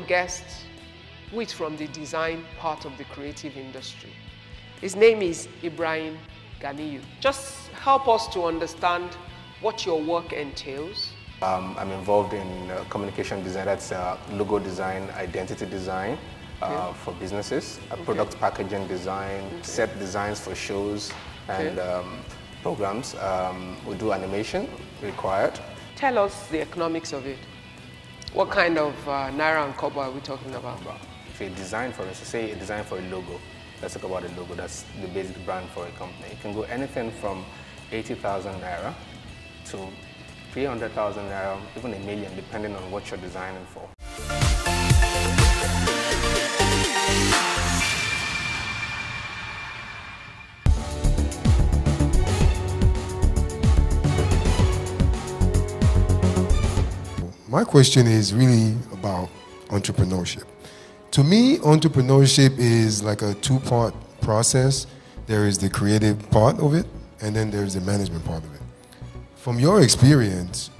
guest who is from the design part of the creative industry. His name is Ibrahim Ganiyu. Just help us to understand what your work entails. I'm involved in communication design, that's logo design, identity design for businesses, product packaging design, set designs for shows and programs. We do animation required. Tell us the economics of it. What kind of naira and kobo are we talking about? If you design, for instance, say a design for a logo, let's talk about a logo, that's the basic brand for a company. It can go anything from 80,000 naira to 300,000 naira, even $1 million, depending on what you're designing for. My question is really about entrepreneurship. To me, entrepreneurship is like a two-part process. There is the creative part of it, and then there's the management part of it. From your experience,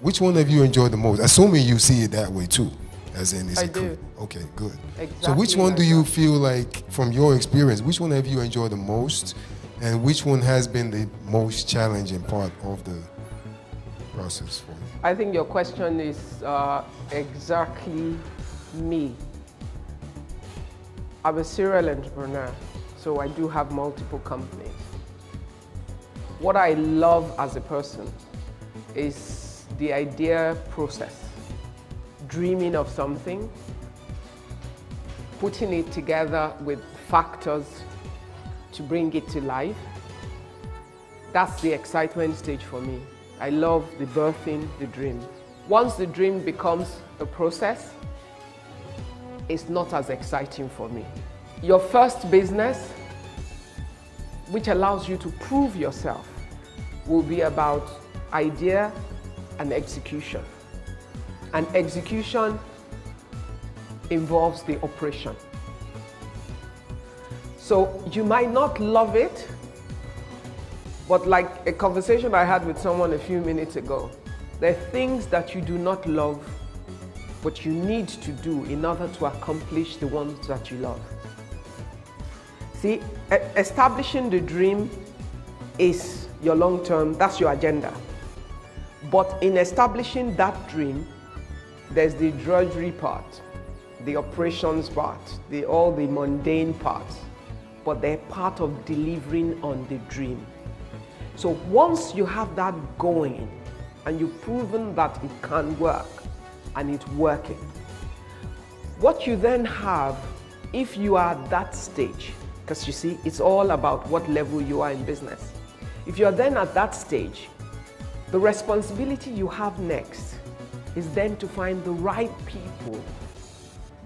which one have you enjoyed the most? Assuming you see it that way too, as in it's I do. Okay, good. Exactly. So which one do you feel like, from your experience, which one have you enjoyed the most, and which one has been the most challenging part of the process for you? I think your question is exactly me. I'm a serial entrepreneur, so I do have multiple companies. What I love as a person is the idea process, dreaming of something, putting it together with factors to bring it to life. That's the excitement stage for me. I love the birthing the dream. Once the dream becomes a process, it's not as exciting for me. Your first business, which allows you to prove yourself, will be about idea and execution. And execution involves the operation. So you might not love it, but like a conversation I had with someone a few minutes ago, there are things that you do not love, but you need to do in order to accomplish the ones that you love. See, establishing the dream is your long-term, that's your agenda. But in establishing that dream, there's the drudgery part, the operations part, all the mundane parts, but they're part of delivering on the dream. So once you have that going and you've proven that it can work and it's working, what you then have, if you are at that stage, because you see, it's all about what level you are in business. If you're then at that stage, the responsibility you have next is then to find the right people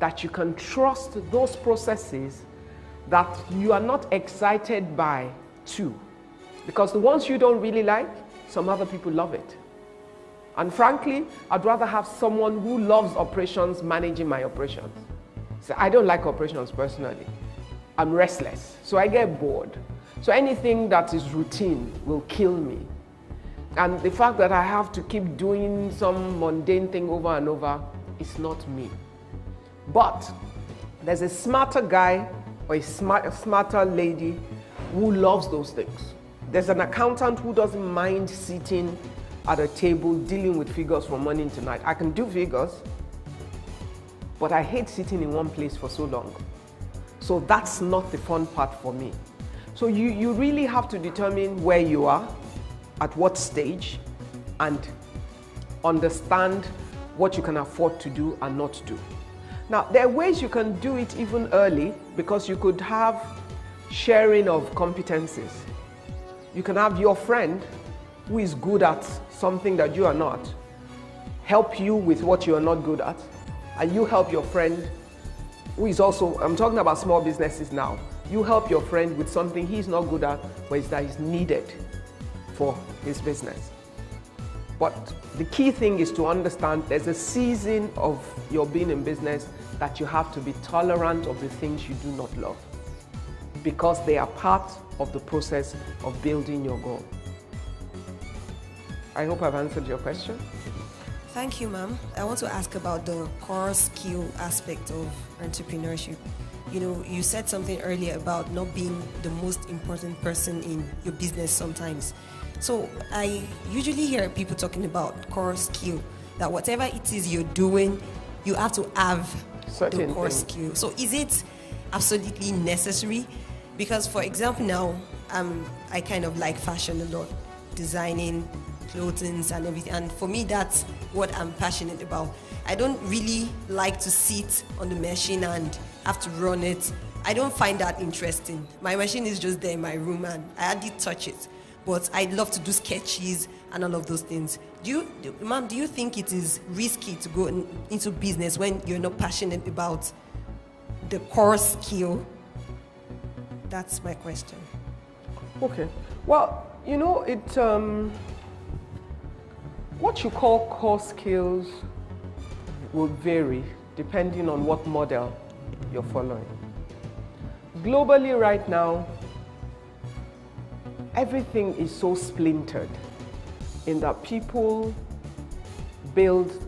that you can trust those processes that you are not excited by too. Because the ones you don't really like, some other people love it. And frankly, I'd rather have someone who loves operations managing my operations. So I don't like operations personally. I'm restless, so I get bored. So anything that is routine will kill me. And the fact that I have to keep doing some mundane thing over and over is not me. But there's a smarter guy or a smarter lady who loves those things. There's an accountant who doesn't mind sitting at a table dealing with figures from morning to night. I can do figures, but I hate sitting in one place for so long. So that's not the fun part for me. So you really have to determine where you are, at what stage, and understand what you can afford to do and not do. Now, there are ways you can do it even early, because you could have sharing of competencies. You can have your friend who is good at something that you are not, help you with what you are not good at, and you help your friend who is also, I'm talking about small businesses now, you help your friend with something he's not good at, but that is needed for his business. But the key thing is to understand there's a season of your being in business that you have to be tolerant of the things you do not love, because they are part of the process of building your goal. I hope I've answered your question. Thank you, ma'am. I want to ask about the core skill aspect of entrepreneurship. You know, you said something earlier about not being the most important person in your business sometimes. So I usually hear people talking about core skill, that whatever it is you're doing, you have to have Certain the core things. skill. So is it absolutely necessary? Because, for example, now I kind of like fashion a lot, designing clothing and everything, and for me that's what I'm passionate about. I don't really like to sit on the machine and have to run it. I don't find that interesting. My machine is just there in my room and I hardly touch it, but I love to do sketches and all of those things. Ma'am, do you think it is risky to go into business when you're not passionate about the core skill? That's my question. Okay. Well, you know, what you call core skills will vary depending on what model you're following. Globally right now, everything is so splintered in that people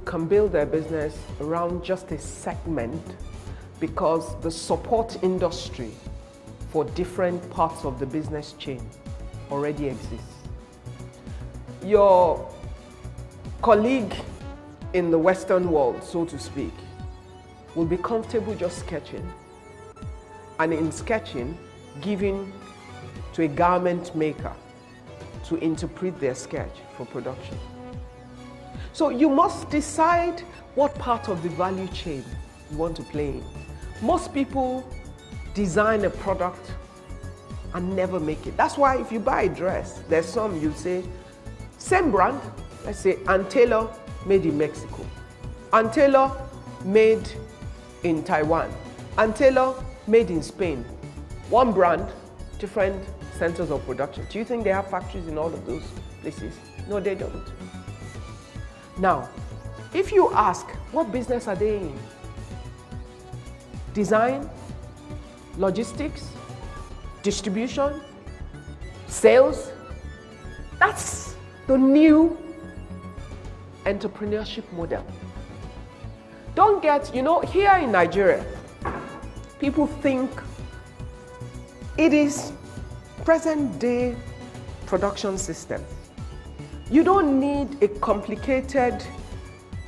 can build their business around just a segment because the support industry for different parts of the business chain already exists. Your colleague in the Western world, so to speak, will be comfortable just sketching, and in sketching, giving to a garment maker to interpret their sketch for production. So you must decide what part of the value chain you want to play in. Most people design a product and never make it. That's why if you buy a dress, there's some you say, same brand, let's say Ann Taylor made in Mexico, Ann Taylor made in Taiwan, Ann Taylor made in Spain. One brand, different centers of production. Do you think they have factories in all of those places? No, they don't. Now, if you ask, what business are they in? Design, logistics, distribution, sales? That's the new entrepreneurship model. Don't get, you know, here in Nigeria, people think it is present day production system. You don't need a complicated,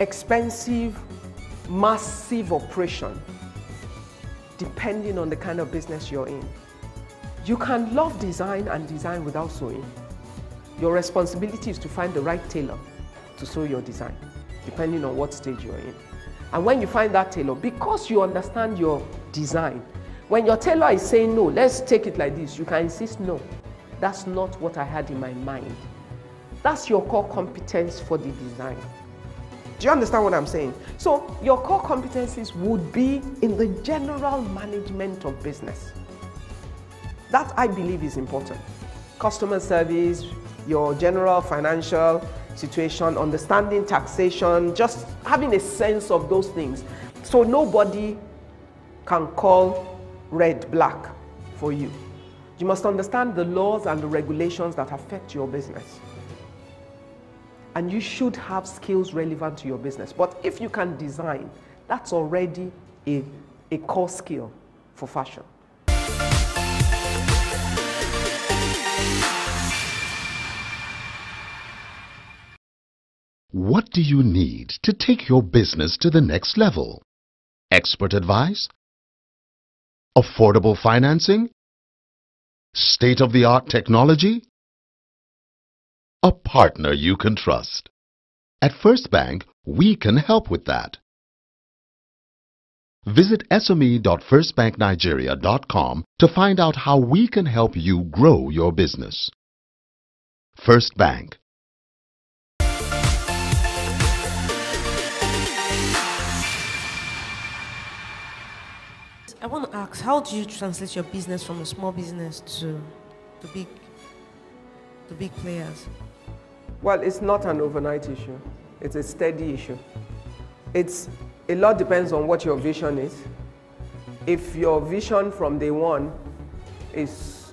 expensive, massive operation depending on the kind of business you're in. You can love design and design without sewing. Your responsibility is to find the right tailor to sew your design, depending on what stage you're in. And when you find that tailor, because you understand your design, when your tailor is saying, no, let's take it like this, you can insist, no, that's not what I had in my mind. That's your core competence for the design. Do you understand what I'm saying? So your core competencies would be in the general management of business. That, I believe, is important. Customer service, your general financial situation, understanding taxation, just having a sense of those things. So nobody can call red black for you. You must understand the laws and the regulations that affect your business. And you should have skills relevant to your business. But if you can design, that's already a core skill for fashion. What do you need to take your business to the next level? Expert advice? Affordable financing? State-of-the-art technology? A partner you can trust. At First Bank, we can help with that. Visit sme.firstbanknigeria.com to find out how we can help you grow your business. First Bank. I want to ask, how do you translate your business from a small business to the big players? Well, it's not an overnight issue. It's a steady issue. A lot depends on what your vision is. If your vision from day one is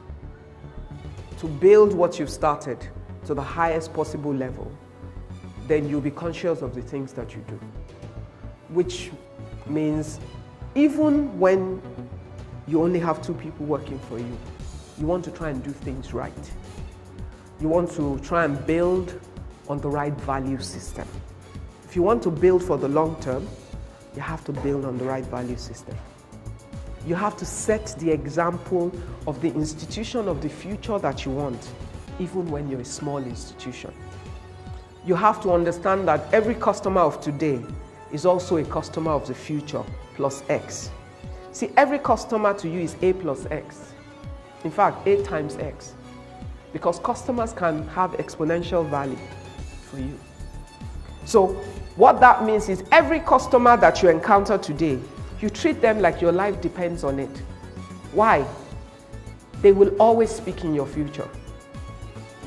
to build what you've started to the highest possible level, then you'll be conscious of the things that you do. Which means even when you only have 2 people working for you, you want to try and do things right. You want to try and build on the right value system. If you want to build for the long term, you have to build on the right value system. You have to set the example of the institution of the future that you want, even when you're a small institution. You have to understand that every customer of today is also a customer of the future plus X. See, every customer to you is A plus X. In fact, A times X. Because customers can have exponential value for you. So what that means is every customer that you encounter today, you treat them like your life depends on it. Why? They will always speak in your future,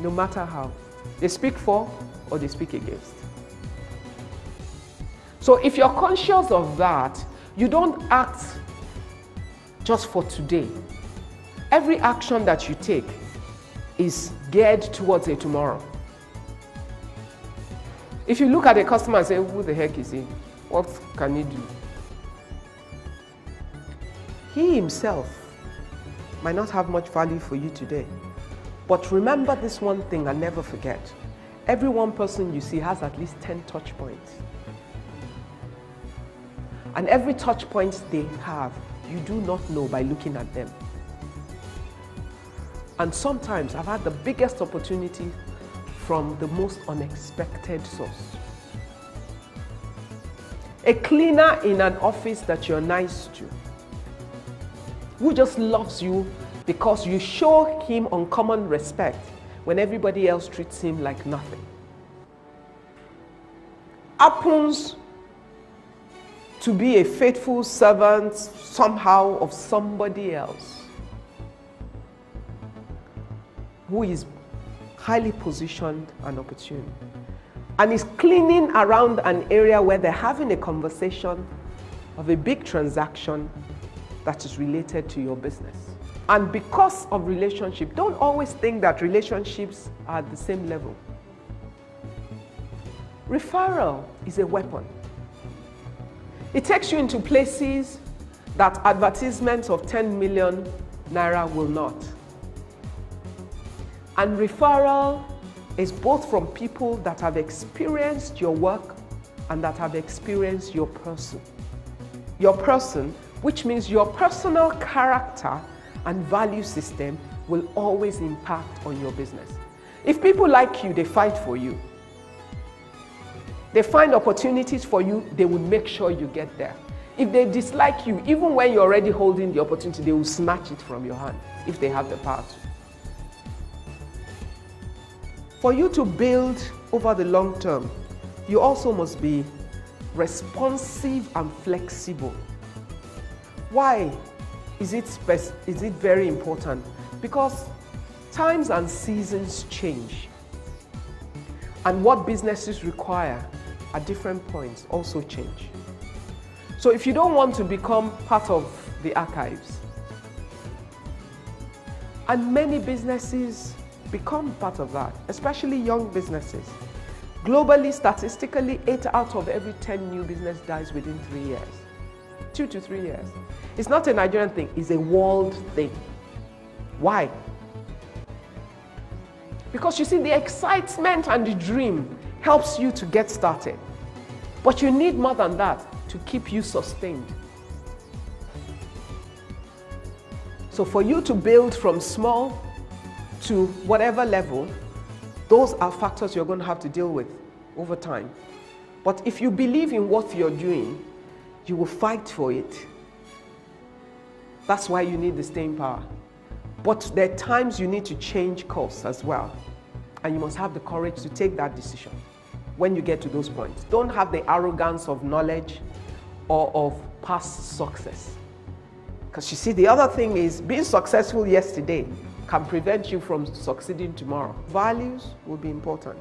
no matter how. They speak for or they speak against. So if you're conscious of that, you don't act just for today. Every action that you take is geared towards a tomorrow. If you look at a customer and say, who the heck is he? What can he do? He himself might not have much value for you today. But remember this one thing and never forget. Every one person you see has at least 10 touch points. And every touch point they have, you do not know by looking at them. And sometimes I've had the biggest opportunity from the most unexpected source. A cleaner in an office that you're nice to, who just loves you because you show him uncommon respect when everybody else treats him like nothing. Happens to be a faithful servant somehow of somebody else who is highly positioned and opportune and is cleaning around an area where they're having a conversation of a big transaction that is related to your business. And because of relationship, don't always think that relationships are at the same level. Referral is a weapon. It takes you into places that advertisements of 10 million naira will not. And referral is both from people that have experienced your work and that have experienced your person. Your person, which means your personal character and value system will always impact on your business. If people like you, they fight for you. They find opportunities for you, they will make sure you get there. If they dislike you, even when you're already holding the opportunity, they will snatch it from your hand if they have the power to. For you to build over the long term, you also must be responsive and flexible. Why is it very important? Because times and seasons change. And what businesses require at different points also change. So if you don't want to become part of the archives, and many businesses become part of that, especially young businesses. Globally, statistically, 8 out of every 10 new business dies within 3 years. 2 to 3 years. It's not a Nigerian thing, it's a world thing. Why? Because you see, the excitement and the dream helps you to get started. But you need more than that to keep you sustained. So for you to build from small to whatever level, those are factors you're going to have to deal with over time. But if you believe in what you're doing, you will fight for it. That's why you need the staying power. But there are times you need to change course as well. And you must have the courage to take that decision when you get to those points. Don't have the arrogance of knowledge or of past success. Because you see, the other thing is being successful yesterday can prevent you from succeeding tomorrow. Values will be important.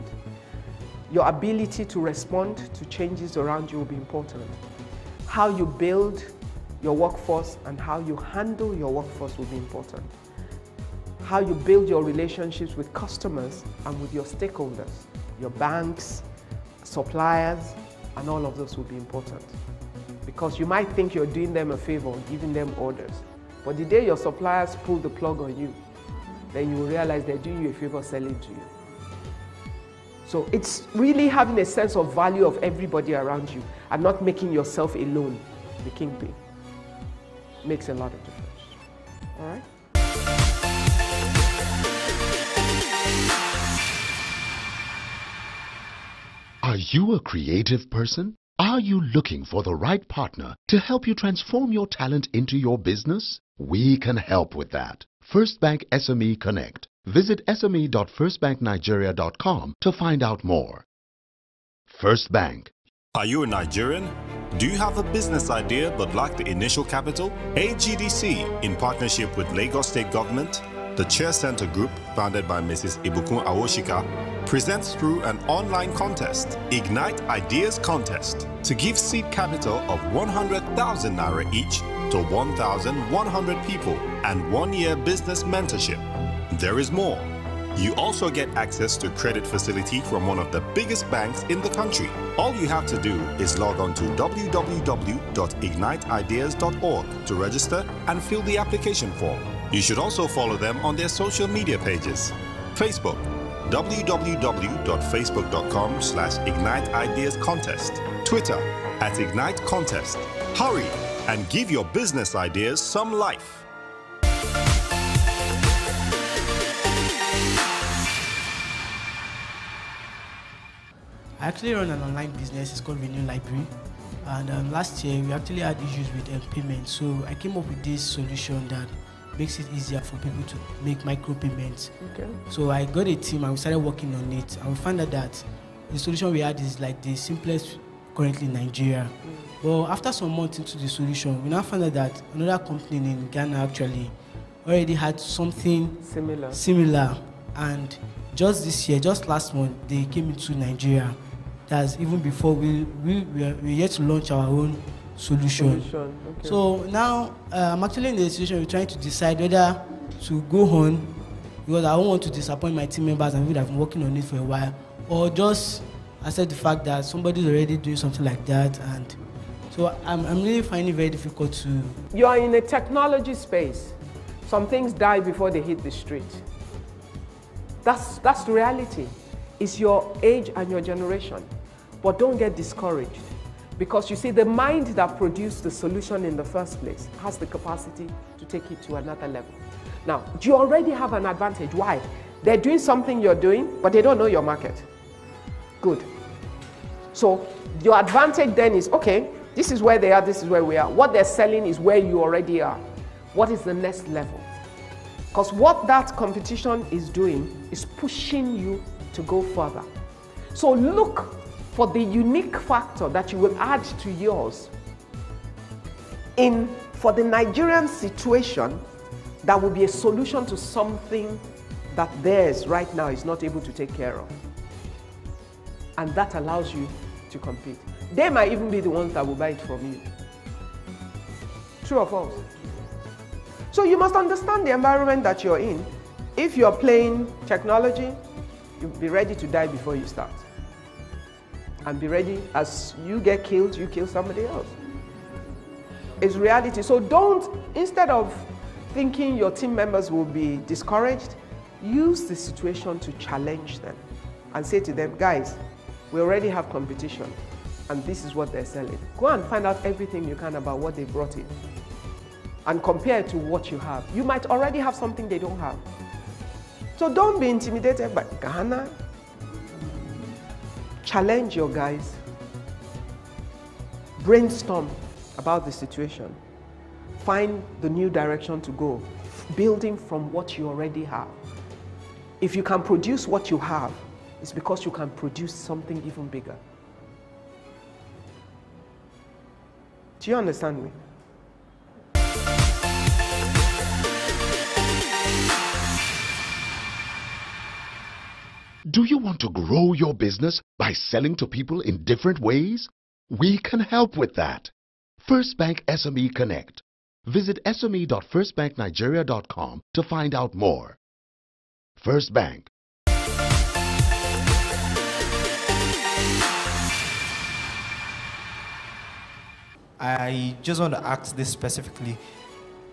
Your ability to respond to changes around you will be important. How you build your workforce and how you handle your workforce will be important. How you build your relationships with customers and with your stakeholders, your banks, suppliers, and all of those will be important. Because you might think you're doing them a favor, giving them orders. But the day your suppliers pull the plug on you, then you will realize they're doing you a favor selling to you. So it's really having a sense of value of everybody around you and not making yourself alone the kingpin. Makes a lot of difference. All right? Are you a creative person? Are you looking for the right partner to help you transform your talent into your business? We can help with that. First Bank SME Connect. Visit sme.firstbanknigeria.com to find out more. First Bank. Are you a Nigerian? Do you have a business idea but lack the initial capital? AGDC, in partnership with Lagos State Government, the Chair Center Group, founded by Mrs. Ibukun Awosika, presents through an online contest, Ignite Ideas Contest, to give seed capital of 100,000 Naira each to 1,100 people and 1-year business mentorship. There is more. You also get access to credit facility from one of the biggest banks in the country. All you have to do is log on to www.igniteideas.org to register and fill the application form. You should also follow them on their social media pages. Facebook, www.facebook.com/IgniteIdeasContest. Twitter, @IgniteContest. Hurry and give your business ideas some life. I actually run an online business. It's called Renew Library. And last year, we actually had issues with payment. So I came up with this solution that makes it easier for people to make micro payments. Okay. So I got a team and we started working on it. And we found out that the solution we had is like the simplest currently in Nigeria. Well, after some months into the solution, we now found out that another company in Ghana actually already had something similar. And just this year, just last month, they came into Nigeria. That's even before we're yet to launch our own solution. Okay. So now I'm actually in the situation we're trying to decide whether to go on, because I don't want to disappoint my team members and people that have been working on it for a while, or just accept the fact that somebody's already doing something like that. And so I'm really finding it very difficult to... You are in a technology space. Some things die before they hit the street. That's the reality. It's your age and your generation. But don't get discouraged. Because you see, the mind that produced the solution in the first place has the capacity to take it to another level. Now, you already have an advantage. Why? They're doing something you're doing, but they don't know your market. Good. So your advantage then is, okay, this is where they are, this is where we are. What they're selling is where you already are. What is the next level? Because what that competition is doing is pushing you to go further. So look for the unique factor that you will add to yours for the Nigerian situation that will be a solution to something that theirs right now is not able to take care of. And that allows you to compete. They might even be the ones that will buy it from you. True or false? So you must understand the environment that you're in. If you're playing technology, you'll be ready to die before you start. And be ready, as you get killed, you kill somebody else. It's reality. So don't, instead of thinking your team members will be discouraged, use the situation to challenge them and say to them, guys, we already have competition and this is what they're selling. Go and find out everything you can about what they brought in and compare it to what you have. You might already have something they don't have. So don't be intimidated by Ghana. Challenge your guys. Brainstorm about the situation. Find the new direction to go, building from what you already have. If you can produce what you have, it's because you can produce something even bigger. Do you understand me? Do you want to grow your business by selling to people in different ways? We can help with that. First Bank SME Connect. Visit sme.firstbanknigeria.com to find out more. First Bank. I just want to ask this specifically.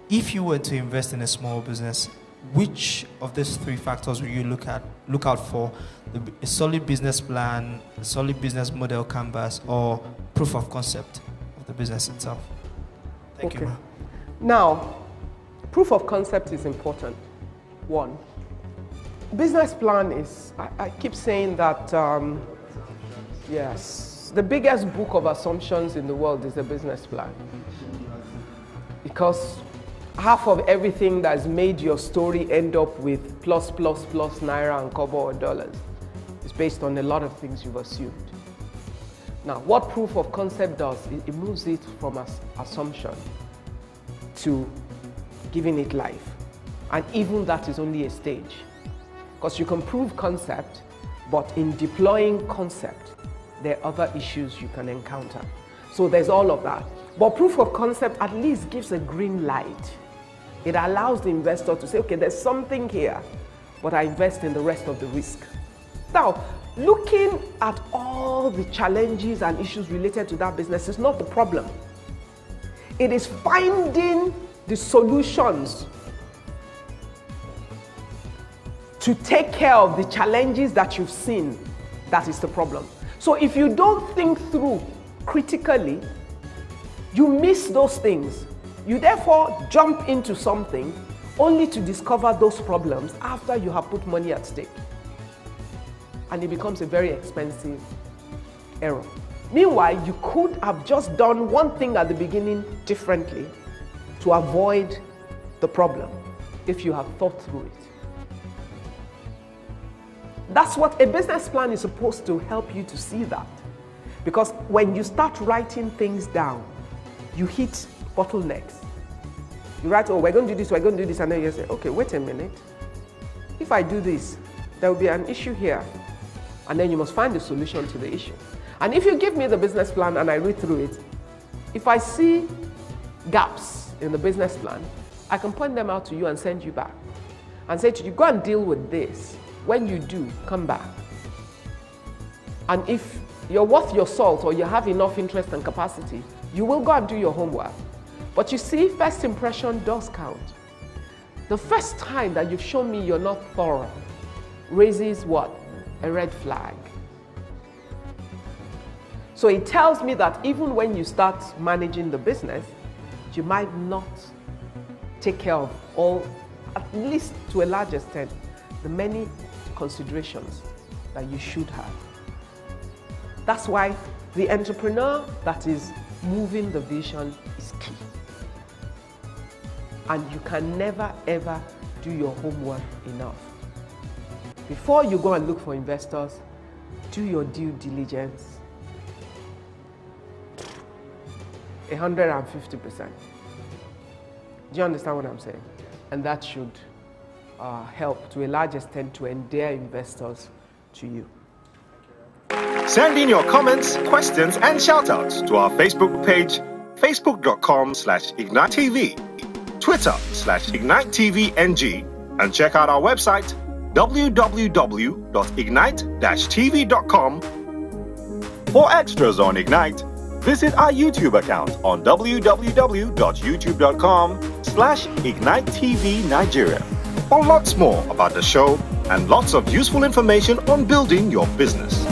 If you were to invest in a small business, which of these three factors will you look out for? A solid business plan, a solid business model canvas, or proof of concept of the business itself? Thank you, ma'am. Now, proof of concept is important. One, business plan is, I keep saying that, yes, the biggest book of assumptions in the world is a business plan. Because half of everything that's made your story end up with plus naira and kobo or dollars is based on a lot of things you've assumed. Now, what proof of concept does, it moves it from assumption to giving it life. And even that is only a stage. Because you can prove concept, but in deploying concept, there are other issues you can encounter. So there's all of that. But proof of concept at least gives a green light. It allows the investor to say, okay, there's something here, but I invest in the rest of the risk. Now, looking at all the challenges and issues related to that business is not the problem. It is finding the solutions to take care of the challenges that you've seen that is the problem. So if you don't think through critically, you miss those things. You therefore jump into something only to discover those problems after you have put money at stake. And it becomes a very expensive error. Meanwhile, you could have just done one thing at the beginning differently to avoid the problem if you have thought through it. That's what a business plan is supposed to help you to see that. Because when you start writing things down, you hit bottlenecks. You write, oh, we're going to do this, we're going to do this, and then you say, okay, wait a minute. If I do this, there will be an issue here. And then you must find a solution to the issue. And if you give me the business plan and I read through it, if I see gaps in the business plan, I can point them out to you and send you back. And say to you, go and deal with this. When you do, come back. And if you're worth your salt or you have enough interest and capacity, you will go and do your homework. But you see, first impression does count. The first time that you've shown me you're not thorough raises what? A red flag. So it tells me that even when you start managing the business, you might not take care of all, at least to a large extent, the many considerations that you should have. That's why the entrepreneur that is moving the vision is key. And you can never ever do your homework enough. Before you go and look for investors, do your due diligence 150%. Do you understand what I'm saying? And that should help to a large extent to endear investors to you. Send in your comments, questions, and shoutouts to our Facebook page, facebook.com/IgniteTV, Twitter/IgniteTVNG, and check out our website, www.ignite-tv.com. For extras on Ignite, visit our YouTube account on www.youtube.com/IgniteTV Nigeria for lots more about the show and lots of useful information on building your business.